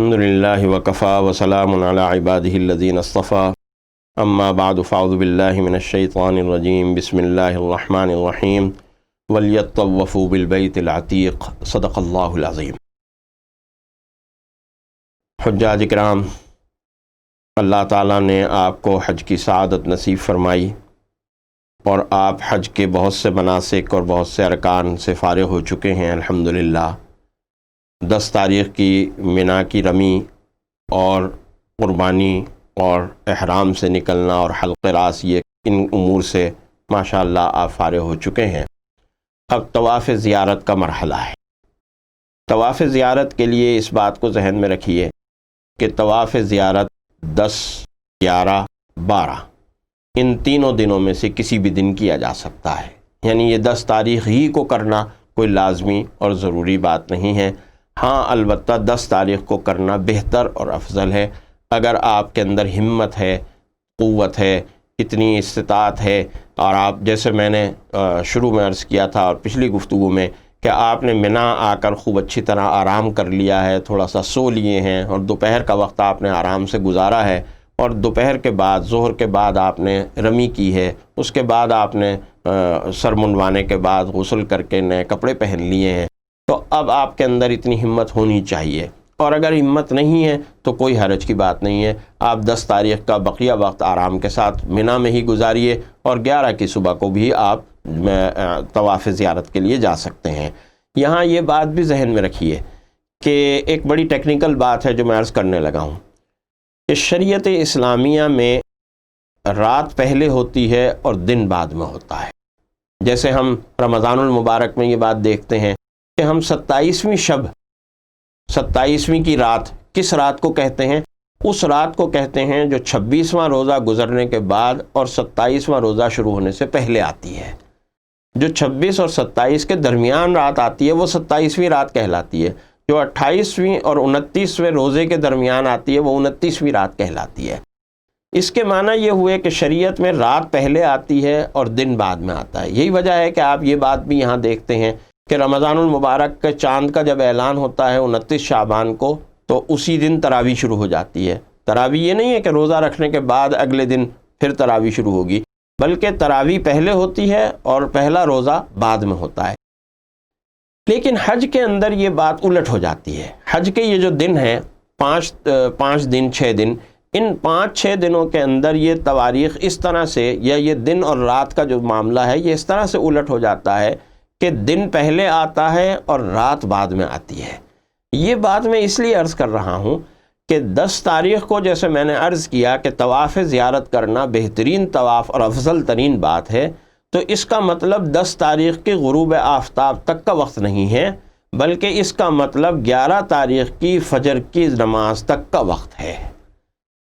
الحمدللہ وکفا وسلام علی عبادہ الذین اصطفیٰ اما بعد فاعوذ باللہ من الشیطان الرجیم بسم اللہ الرحمن الرحیم ولیطوفوا بالبیت العتیق صدق اللہ العظیم۔ حجاج کرام، اللہ تعالیٰ نے آپ کو حج کی سعادت نصیب فرمائی اور آپ حج کے بہت سے مناسک اور بہت سے ارکان سے فارغ ہو چکے ہیں الحمدللہ۔ 10 تاریخ کی منا کی رمی اور قربانی اور احرام سے نکلنا اور حلق راس، یہ ان امور سے ماشاءاللہ آپ فارغ ہو چکے ہیں۔ اب طواف زیارت کا مرحلہ ہے۔ طواف زیارت کے لیے اس بات کو ذہن میں رکھیے کہ طواف زیارت 10، 11، 12 ان تینوں دنوں میں سے کسی بھی دن کیا جا سکتا ہے، یعنی یہ 10 تاریخ ہی کو کرنا کوئی لازمی اور ضروری بات نہیں ہے۔ ہاں البتہ 10 تاریخ کو کرنا بہتر اور افضل ہے اگر آپ کے اندر ہمت ہے، قوت ہے، اتنی استطاعت ہے، اور آپ جیسے میں نے شروع میں عرض کیا تھا اور پچھلی گفتگو میں کہ آپ نے منا آ کر خوب اچھی طرح آرام کر لیا ہے، تھوڑا سا سو لیے ہیں اور دوپہر کا وقت آپ نے آرام سے گزارا ہے، اور دوپہر کے بعد ظہر کے بعد آپ نے رمی کی ہے، اس کے بعد آپ نے سر منڈوانے کے بعد غسل کر کے نئے کپڑے پہن لیے ہیں، تو اب آپ کے اندر اتنی ہمت ہونی چاہیے۔ اور اگر ہمت نہیں ہے تو کوئی حرج کی بات نہیں ہے، آپ 10 تاریخ کا بقیہ وقت آرام کے ساتھ منا میں ہی گزاریے اور 11 کی صبح کو بھی آپ طواف زیارت کے لیے جا سکتے ہیں۔ یہاں یہ بات بھی ذہن میں رکھیے کہ ایک بڑی ٹیکنیکل بات ہے جو میں عرض کرنے لگا ہوں کہ شریعت اسلامیہ میں رات پہلے ہوتی ہے اور دن بعد میں ہوتا ہے۔ جیسے ہم رمضان المبارک میں یہ بات دیکھتے ہیں کہ ہم 27ویں شب، 27ویں کی رات کس رات کو کہتے ہیں؟ اس رات کو کہتے ہیں جو 26واں روزہ گزرنے کے بعد اور 27واں روزہ شروع ہونے سے پہلے آتی ہے۔ جو 26 اور 27 کے درمیان رات آتی ہے وہ 27ویں رات کہلاتی ہے، جو 28ویں اور 29ویں روزے کے درمیان آتی ہے وہ 29ویں رات کہلاتی ہے۔ اس کے معنی یہ ہوئے کہ شریعت میں رات پہلے آتی ہے اور دن بعد میں آتا ہے۔ یہی وجہ ہے کہ آپ یہ بات بھی یہاں دیکھتے ہیں کہ رمضان المبارک کے چاند کا جب اعلان ہوتا ہے 29 شعبان کو تو اسی دن تراویح شروع ہو جاتی ہے۔ تراویح یہ نہیں ہے کہ روزہ رکھنے کے بعد اگلے دن پھر تراویح شروع ہوگی، بلکہ تراویح پہلے ہوتی ہے اور پہلا روزہ بعد میں ہوتا ہے۔ لیکن حج کے اندر یہ بات الٹ ہو جاتی ہے۔ حج کے یہ جو دن ہیں 5 دن 6 دن، ان 5-6 دنوں کے اندر یہ تواریخ اس طرح سے، یا یہ دن اور رات کا جو معاملہ ہے یہ اس طرح سے الٹ ہو جاتا ہے کہ دن پہلے آتا ہے اور رات بعد میں آتی ہے۔ یہ بات میں اس لیے عرض کر رہا ہوں کہ 10 تاریخ کو جیسے میں نے عرض کیا کہ طواف زیارت کرنا بہترین طواف اور افضل ترین بات ہے، تو اس کا مطلب 10 تاریخ کے غروب آفتاب تک کا وقت نہیں ہے، بلکہ اس کا مطلب 11 تاریخ کی فجر کی نماز تک کا وقت ہے۔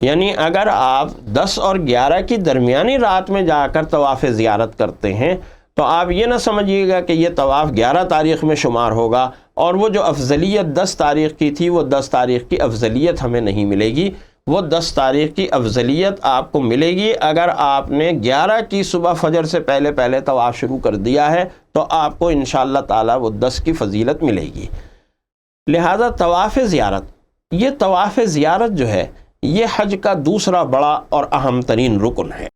یعنی اگر آپ 10 اور 11 کی درمیانی رات میں جا کر طواف زیارت کرتے ہیں تو آپ یہ نہ سمجھیے گا کہ یہ طواف 11 تاریخ میں شمار ہوگا، اور وہ جو افضلیت 10 تاریخ کی تھی وہ 10 تاریخ کی افضلیت ہمیں نہیں ملے گی۔ وہ 10 تاریخ کی افضلیت آپ کو ملے گی اگر آپ نے 11 کی صبح فجر سے پہلے طواف شروع کر دیا ہے تو آپ کو انشاءاللہ تعالی وہ 10 کی فضیلت ملے گی۔ لہذا طواف زیارت جو ہے یہ حج کا دوسرا بڑا اور اہم ترین رکن ہے۔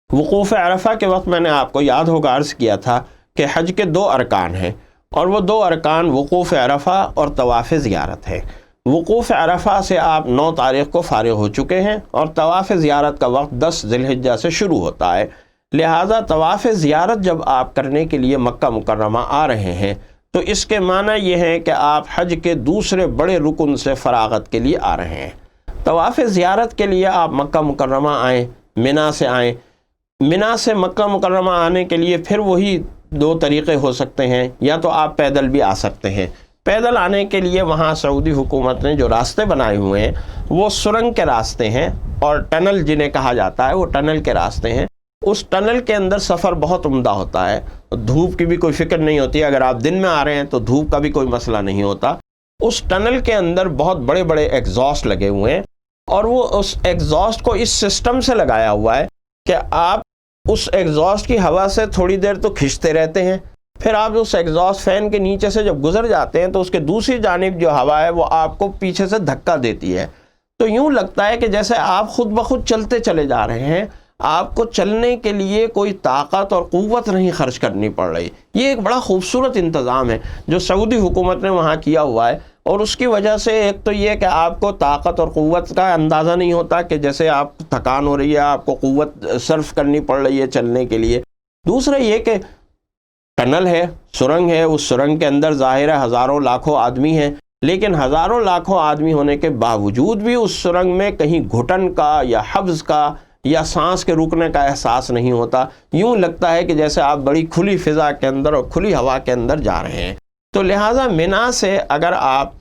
وقوف عرفہ کے وقت میں نے آپ کو یاد ہوگا عرض کیا تھا کہ حج کے 2 ارکان ہیں، اور وہ 2 ارکان وقوف عرفہ اور طواف زیارت ہے۔ وقوف عرفہ سے آپ 9 تاریخ کو فارغ ہو چکے ہیں اور طواف زیارت کا وقت 10 ذی الحجہ سے شروع ہوتا ہے۔ لہٰذا طواف زیارت جب آپ کرنے کے لیے مکہ مکرمہ آ رہے ہیں تو اس کے معنی یہ ہے کہ آپ حج کے دوسرے بڑے رکن سے فراغت کے لیے آ رہے ہیں۔ طواف زیارت کے لیے آپ مکہ مکرمہ آئیں، منا سے آئیں۔ منا سے مکہ مکرمہ آنے کے لیے پھر وہی 2 طریقے ہو سکتے ہیں، یا تو آپ پیدل بھی آ سکتے ہیں۔ پیدل آنے کے لیے وہاں سعودی حکومت نے جو راستے بنائے ہوئے ہیں وہ سرنگ کے راستے ہیں، اور ٹنل جنہیں کہا جاتا ہے وہ ٹنل کے راستے ہیں۔ اس ٹنل کے اندر سفر بہت عمدہ ہوتا ہے، دھوپ کی بھی کوئی فکر نہیں ہوتی۔ اگر آپ دن میں آ رہے ہیں تو دھوپ کا بھی کوئی مسئلہ نہیں ہوتا۔ اس ٹنل کے اندر بہت بڑے بڑے ایگزاسٹ لگے ہوئے ہیں، اور وہ اس ایگزاسٹ کو اس سسٹم سے لگایا ہوا ہے کہ آپ اس ایگزاسٹ کی ہوا سے تھوڑی دیر تو کھنچتے رہتے ہیں، پھر آپ اس ایگزاسٹ فین کے نیچے سے جب گزر جاتے ہیں تو اس کے دوسری جانب جو ہوا ہے وہ آپ کو پیچھے سے دھکا دیتی ہے، تو یوں لگتا ہے کہ جیسے آپ خود بخود چلتے چلے جا رہے ہیں، آپ کو چلنے کے لیے کوئی طاقت اور قوت نہیں خرچ کرنی پڑ رہی۔ یہ ایک بڑا خوبصورت انتظام ہے جو سعودی حکومت نے وہاں کیا ہوا ہے، اور اس کی وجہ سے ایک تو یہ کہ آپ کو طاقت اور قوت کا اندازہ نہیں ہوتا کہ جیسے آپ تھکان ہو رہی ہے، آپ کو قوت صرف کرنی پڑ رہی ہے چلنے کے لیے۔ دوسرا یہ کہ ٹنل ہے، سرنگ ہے، اس سرنگ کے اندر ظاہر ہے ہزاروں لاکھوں آدمی ہیں، لیکن ہزاروں لاکھوں آدمی ہونے کے باوجود بھی اس سرنگ میں کہیں گھٹن کا یا حبس کا یا سانس کے رکنے کا احساس نہیں ہوتا۔ یوں لگتا ہے کہ جیسے آپ بڑی کھلی فضا کے اندر اور کھلی ہوا کے اندر جا رہے ہیں۔ تو لہٰذا منا سے اگر آپ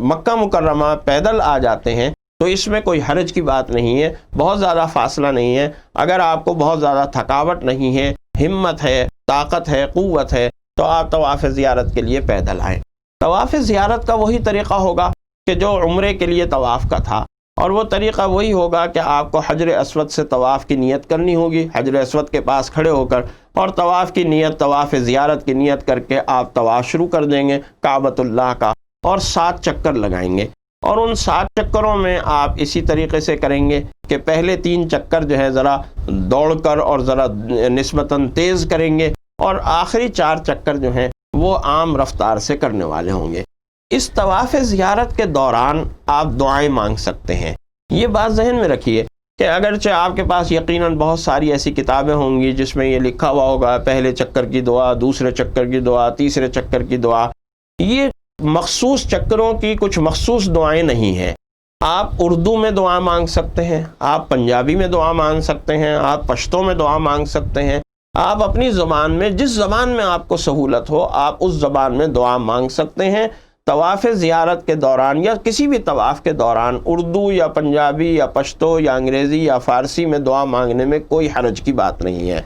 مکہ مکرمہ پیدل آ جاتے ہیں تو اس میں کوئی حرج کی بات نہیں ہے، بہت زیادہ فاصلہ نہیں ہے۔ اگر آپ کو بہت زیادہ تھکاوٹ نہیں ہے، ہمت ہے، طاقت ہے، قوت ہے، تو آپ طواف زیارت کے لیے پیدل آئیں۔ طواف زیارت کا وہی طریقہ ہوگا کہ جو عمرے کے لیے طواف کا تھا، اور وہ طریقہ وہی ہوگا کہ آپ کو حجر اسود سے طواف کی نیت کرنی ہوگی، حجر اسود کے پاس کھڑے ہو کر، اور طواف کی نیت، طواف زیارت کی نیت کر کے آپ طواف شروع کر دیں گے کعبۃ اللہ کا، اور 7 چکر لگائیں گے۔ اور ان 7 چکروں میں آپ اسی طریقے سے کریں گے کہ پہلے 3 چکر جو ہے ذرا دوڑ کر اور ذرا نسبتاً تیز کریں گے، اور آخری 4 چکر جو ہیں وہ عام رفتار سے کرنے والے ہوں گے۔ اس طواف زیارت کے دوران آپ دعائیں مانگ سکتے ہیں۔ یہ بات ذہن میں رکھیے کہ اگرچہ آپ کے پاس یقیناً بہت ساری ایسی کتابیں ہوں گی جس میں یہ لکھا ہوا ہوگا پہلے چکر کی دعا، دوسرے چکر کی دعا، تیسرے چکر کی دعا، یہ مخصوص چکروں کی کچھ مخصوص دعائیں نہیں ہیں۔ آپ اردو میں دعا مانگ سکتے ہیں، آپ پنجابی میں دعا مانگ سکتے ہیں، آپ پشتو میں دعا مانگ سکتے ہیں، آپ اپنی زبان میں، جس زبان میں آپ کو سہولت ہو آپ اس زبان میں دعا مانگ سکتے ہیں۔ طواف زیارت کے دوران یا کسی بھی طواف کے دوران اردو یا پنجابی یا پشتو یا انگریزی یا فارسی میں دعا مانگنے میں کوئی حرج کی بات نہیں ہے۔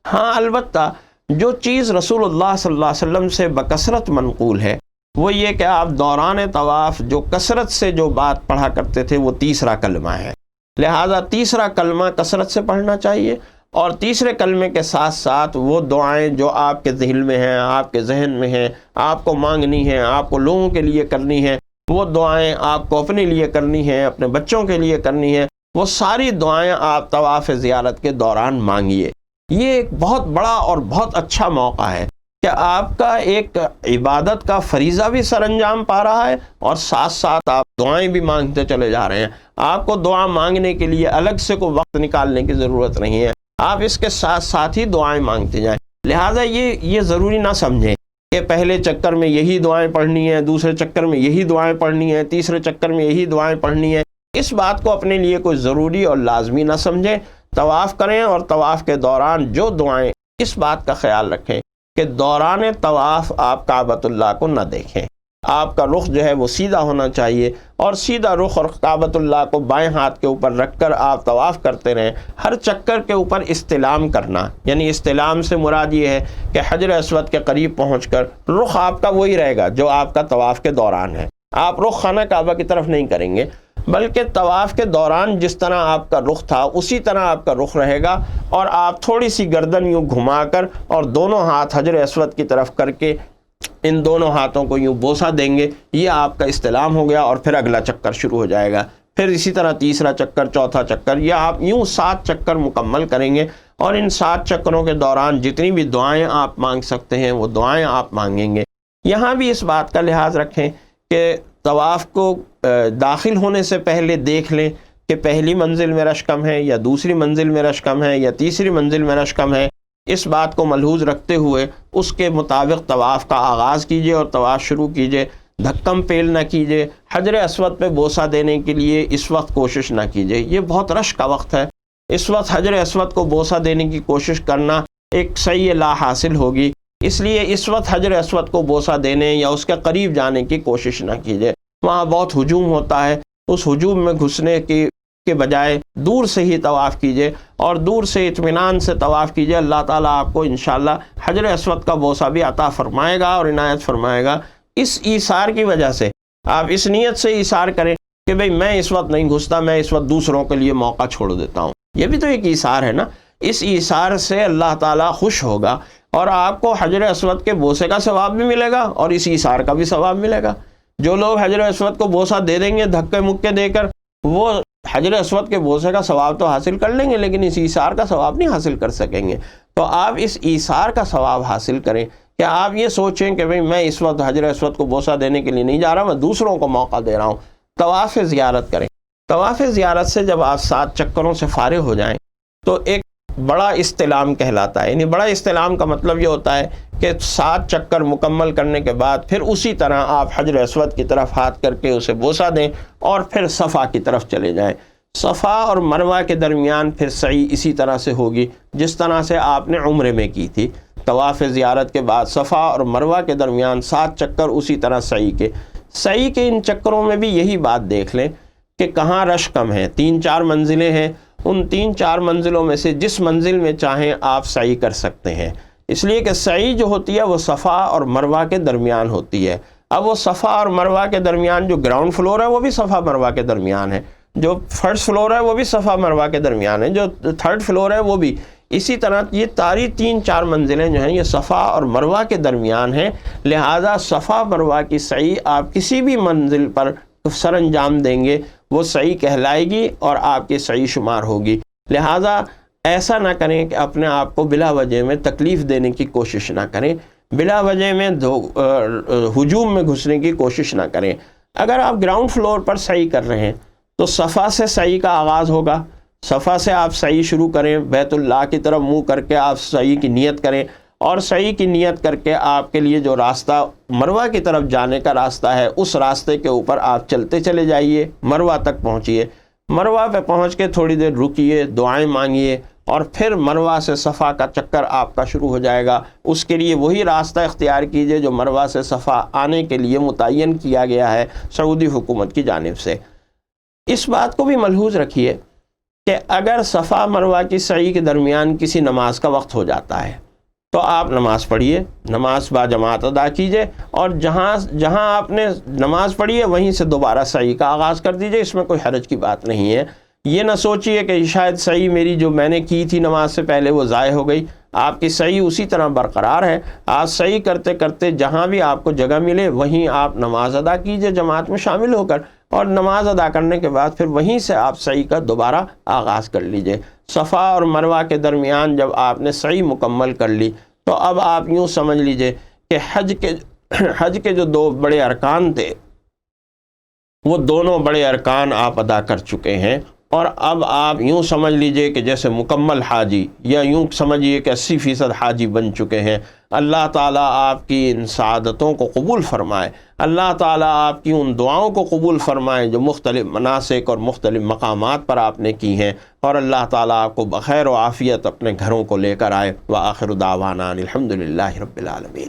ہاں البتہ جو چیز رسول اللہ صلی اللہ علیہ وسلم سے بکثرت منقول ہے وہ یہ کہ آپ دوران طواف جو کثرت سے جو بات پڑھا کرتے تھے وہ تیسرا کلمہ ہے، لہٰذا تیسرا کلمہ کثرت سے پڑھنا چاہیے، اور تیسرے کلمے کے ساتھ ساتھ وہ دعائیں جو آپ کے ذہن میں ہیں، آپ کے ذہن میں ہیں، آپ کو مانگنی ہیں، آپ کو لوگوں کے لیے کرنی ہیں، وہ دعائیں آپ کو اپنے لیے کرنی ہیں، اپنے بچوں کے لیے کرنی ہیں، وہ ساری دعائیں آپ طواف زیارت کے دوران مانگیے۔ یہ ایک بہت بڑا اور بہت اچھا موقع ہے کہ آپ کا ایک عبادت کا فریضہ بھی سر انجام پا رہا ہے، اور ساتھ ساتھ آپ دعائیں بھی مانگتے چلے جا رہے ہیں۔ آپ کو دعا مانگنے کے لیے الگ سے کوئی وقت نکالنے کی ضرورت نہیں ہے، آپ اس کے ساتھ ساتھ ہی دعائیں مانگتے جائیں۔ لہٰذا یہ ضروری نہ سمجھیں کہ پہلے چکر میں یہی دعائیں پڑھنی ہیں، دوسرے چکر میں یہی دعائیں پڑھنی ہیں، تیسرے چکر میں یہی دعائیں پڑھنی ہیں۔ اس بات کو اپنے لیے کوئی ضروری اور لازمی نہ سمجھیں۔ طواف کریں اور طواف کے دوران جو دعائیں، اس بات کا خیال رکھیں کہ دوران طواف آپ کعبۃ اللہ کو نہ دیکھیں، آپ کا رخ جو ہے وہ سیدھا ہونا چاہیے، اور سیدھا رخ اور کعبۃ اللہ کو بائیں ہاتھ کے اوپر رکھ کر آپ طواف کرتے رہیں۔ ہر چکر کے اوپر استلام کرنا، یعنی استلام سے مراد یہ ہے کہ حجر اسود کے قریب پہنچ کر رخ آپ کا وہی رہے گا جو آپ کا طواف کے دوران ہے۔ آپ رخ خانہ کعبہ کی طرف نہیں کریں گے، بلکہ طواف کے دوران جس طرح آپ کا رخ تھا اسی طرح آپ کا رخ رہے گا، اور آپ تھوڑی سی گردن یوں گھما کر اور دونوں ہاتھ حجر اسود کی طرف کر کے ان دونوں ہاتھوں کو یوں بوسہ دیں گے۔ یہ آپ کا استلام ہو گیا، اور پھر اگلا چکر شروع ہو جائے گا، پھر اسی طرح تیسرا چکر، چوتھا چکر، یا آپ یوں 7 چکر مکمل کریں گے، اور ان 7 چکروں کے دوران جتنی بھی دعائیں آپ مانگ سکتے ہیں وہ دعائیں آپ مانگیں گے۔ یہاں بھی اس بات کا لحاظ رکھیں کہ طواف کو داخل ہونے سے پہلے دیکھ لیں کہ پہلی منزل میں رش کم ہے یا دوسری منزل میں رش کم ہے یا تیسری منزل میں رش کم ہے۔ اس بات کو ملحوظ رکھتے ہوئے اس کے مطابق طواف کا آغاز کیجئے اور طواف شروع کیجئے۔ دھکم پیل نہ کیجئے، حجر اسود پہ بوسہ دینے کے لیے اس وقت کوشش نہ کیجئے، یہ بہت رش کا وقت ہے، اس وقت حجر اسود کو بوسہ دینے کی کوشش کرنا ایک صحیح لا حاصل ہوگی، اس لیے اس وقت حجر اسود کو بوسہ دینے یا اس کے قریب جانے کی کوشش نہ کیجئے۔ وہاں بہت ہجوم ہوتا ہے، اس ہجوم میں گھسنے کے بجائے دور سے ہی طواف کیجئے، اور دور سے اطمینان سے طواف کیجئے۔ اللہ تعالیٰ آپ کو انشاءاللہ حجر اسود کا بوسہ بھی عطا فرمائے گا اور عنایت فرمائے گا۔ اس ایثار کی وجہ سے آپ اس نیت سے ایثار کریں کہ بھئی میں اس وقت نہیں گھستا، میں اس وقت دوسروں کے لیے موقع چھوڑ دیتا ہوں، یہ بھی تو ایک ایثار ہے نا۔ اس ایثار سے اللہ تعالیٰ خوش ہوگا اور آپ کو حجر اسود کے بوسے کا ثواب بھی ملے گا اور اس ایثار کا بھی ثواب ملے گا۔ جو لوگ حجر اسود کو بوسہ دے دیں گے دھکے مکے دے کر، وہ حجر اسود کے بوسے کا ثواب تو حاصل کر لیں گے لیکن اس ایثار کا ثواب نہیں حاصل کر سکیں گے۔ تو آپ اس ایثار کا ثواب حاصل کریں کہ آپ یہ سوچیں کہ بھئی میں اس وقت حجر اسود کو بوسہ دینے کے لیے نہیں جا رہا، میں دوسروں کو موقع دے رہا ہوں۔ طواف زیارت کریں۔ طواف زیارت سے جب آپ 7 چکروں سے فارغ ہو جائیں تو ایک بڑا استلام کہلاتا ہے، یعنی بڑا استلام کا مطلب یہ ہوتا ہے کہ 7 چکر مکمل کرنے کے بعد پھر اسی طرح آپ حجر اسود کی طرف ہاتھ کر کے اسے بوسہ دیں اور پھر صفا کی طرف چلے جائیں۔ صفا اور مروہ کے درمیان پھر سعی اسی طرح سے ہوگی جس طرح سے آپ نے عمرے میں کی تھی۔ طواف زیارت کے بعد صفا اور مروہ کے درمیان 7 چکر اسی طرح سعی کے۔ سعی کے ان چکروں میں بھی یہی بات دیکھ لیں کہ کہاں رش کم ہے۔ 3-4 منزلیں ہیں، ان 3-4 منزلوں میں سے جس منزل میں چاہیں آپ سعی کر سکتے ہیں، اس لیے کہ سعی جو ہوتی ہے وہ صفا اور مروہ کے درمیان ہوتی ہے۔ اب وہ صفا اور مروہ کے درمیان جو گراؤنڈ فلور ہے وہ بھی صفا مروہ کے درمیان ہے، جو فرسٹ فلور ہے وہ بھی صفا مروہ کے درمیان ہے، جو تھرڈ فلور ہے وہ بھی اسی طرح۔ یہ ساری 3-4 منزلیں جو ہیں یہ صفا اور مروہ کے درمیان ہیں، لہذا صفا مروہ کی سعی آپ کسی بھی منزل پر سر انجام دیں گے وہ سعی کہلائے گی اور آپ کی سعی شمار ہوگی۔ لہذا ایسا نہ کریں کہ اپنے آپ کو بلا وجہ میں تکلیف دینے کی کوشش نہ کریں، بلا وجہ میں ہجوم میں گھسنے کی کوشش نہ کریں۔ اگر آپ گراؤنڈ فلور پر سعی کر رہے ہیں تو صفا سے سعی کا آغاز ہوگا، صفا سے آپ سعی شروع کریں، بیت اللہ کی طرف منہ کر کے آپ سعی کی نیت کریں، اور سعی کی نیت کر کے آپ کے لیے جو راستہ مروہ کی طرف جانے کا راستہ ہے اس راستے کے اوپر آپ چلتے چلے جائیے، مروہ تک پہنچیے۔ مروہ پہ پہنچ کے تھوڑی دیر رکیے، دعائیں مانگیے، اور پھر مروہ سے صفا کا چکر آپ کا شروع ہو جائے گا۔ اس کے لیے وہی راستہ اختیار کیجئے جو مروہ سے صفا آنے کے لیے متعین کیا گیا ہے سعودی حکومت کی جانب سے۔ اس بات کو بھی ملحوظ رکھیے کہ اگر صفا مروہ کی سعی کے درمیان کسی نماز کا وقت ہو جاتا ہے تو آپ نماز پڑھیے، نماز با جماعت ادا کیجئے، اور جہاں آپ نے نماز پڑھی ہے وہیں سے دوبارہ سعی کا آغاز کر دیجئے، اس میں کوئی حرج کی بات نہیں ہے۔ یہ نہ سوچئے کہ شاید سعی میری جو میں نے کی تھی نماز سے پہلے وہ ضائع ہو گئی، آپ کی سعی اسی طرح برقرار ہے۔ آپ سعی کرتے کرتے جہاں بھی آپ کو جگہ ملے وہیں آپ نماز ادا کیجئے جماعت میں شامل ہو کر، اور نماز ادا کرنے کے بعد پھر وہیں سے آپ سعی کا دوبارہ آغاز کر لیجئے۔ صفا اور مروہ کے درمیان جب آپ نے سعی مکمل کر لی تو اب آپ یوں سمجھ لیجئے کہ حج کے جو 2 بڑے ارکان تھے وہ دونوں بڑے ارکان آپ ادا کر چکے ہیں، اور اب آپ یوں سمجھ لیجئے کہ جیسے مکمل حاجی، یا یوں سمجھیے کہ 80% حاجی بن چکے ہیں۔ اللہ تعالیٰ آپ کی ان سعادتوں کو قبول فرمائے، اللہ تعالیٰ آپ کی ان دعاؤں کو قبول فرمائے جو مختلف مناسک اور مختلف مقامات پر آپ نے کی ہیں، اور اللہ تعالیٰ آپ کو بخیر و عافیت اپنے گھروں کو لے کر آئے۔ وآخر دعوانا الحمدللہ رب العالمین۔